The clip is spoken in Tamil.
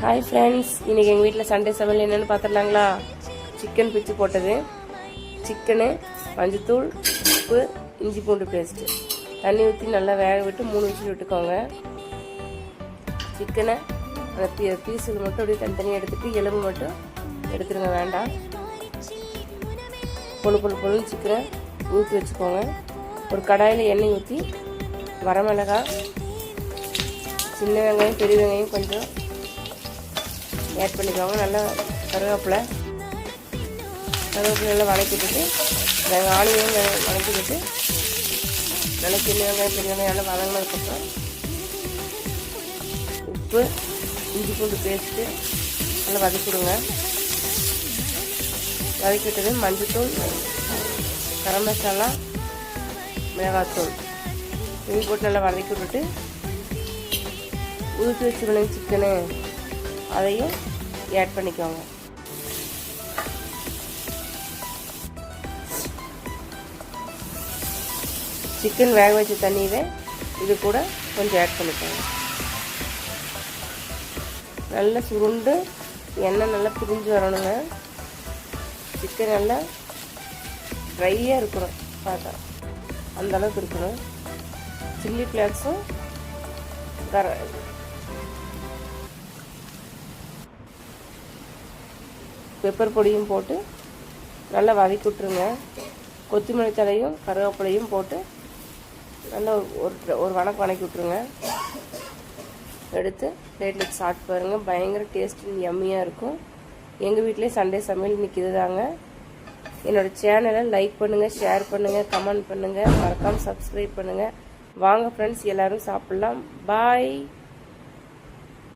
ஹாய் ஃப்ரெண்ட்ஸ், இன்றைக்கி எங்கள் வீட்டில் சண்டே சமையல் என்னென்னு பார்த்துடலாங்களா? சிக்கன் பிச்சு போட்டது, சிக்கனு, மஞ்சத்தூள், உப்பு, இஞ்சி பூண்டு பேஸ்ட்டு, தண்ணி ஊற்றி நல்லா வேக விட்டு 3 விசில் விட்டுக்கோங்க. சிக்கனை அந்த பீஸுக்கு மட்டும் அப்படியே தனித்தனியாக எடுத்துகிட்டு எலும்பு மட்டும் எடுத்துருங்க, வேண்டாம். பொழுன்னு சிக்கனை ஊற்றி வச்சுக்கோங்க. ஒரு கடாயில் எண்ணெய் ஊற்றி வரமிளகாய், சின்ன வெங்காயம், பெரிய வெங்காயம் கொஞ்சம் ஆட் பண்ணிக்கோங்க. நல்லா கருவேப்பிலை நல்லா வதக்கிட்டு ஆனியன் வதக்கிட்டு நல்லா சின்ன வெங்காயம், பெரிய வெங்காயம் நல்லா வதங்கினதுக்கப்புறம் உப்பு, இஞ்சி பூண்டு பேஸ்ட்டு நல்லா வதக்கிவிடுங்க. வதக்கிட்டது மஞ்சத்தூள், கரம் மசாலா, மிளகாத்தூள் இது போட்டு நல்லா வதக்கி விட்டுட்டு ஊற்றி வச்சுக்கணும் சிக்கனு, அதையும் ஆட் பண்ணிக்கோங்க. சிக்கன் வேக வச்ச தண்ணியை இது கூட கொஞ்சம் ஆட் பண்ணிக்கோங்க. நல்லா சுருண்டு எண்ணெய் நல்லா பிரிஞ்சு வரணுங்க. சிக்கன் நல்லா ட்ரையாக இருக்கணும், பார்த்தா அந்த அளவுக்கு இருக்கணும். சில்லி ஃப்ளேக்ஸும் பெப்பர் பொடியும் போட்டு நல்லா வதக்கி விட்ருங்க. கொத்தமல்லி தழையும் கருவேப்பிலையும் போட்டு நல்லா ஒரு வணக்கி விட்ருங்க. எடுத்து பிளேட்டில் சாப்பிட்டு பாருங்கள், பயங்கர டேஸ்ட்டு யம்மியாக இருக்கும். எங்கள் வீட்டிலே சண்டே சமையல் இன்றைக்கி இதுதாங்க. என்னோடய சேனலை லைக் பண்ணுங்கள், ஷேர் பண்ணுங்கள், கமெண்ட் பண்ணுங்கள், மறக்காமல் சப்ஸ்கிரைப் பண்ணுங்கள். வாங்க ஃப்ரெண்ட்ஸ், எல்லோரும் சாப்பிட்லாம். பாய்.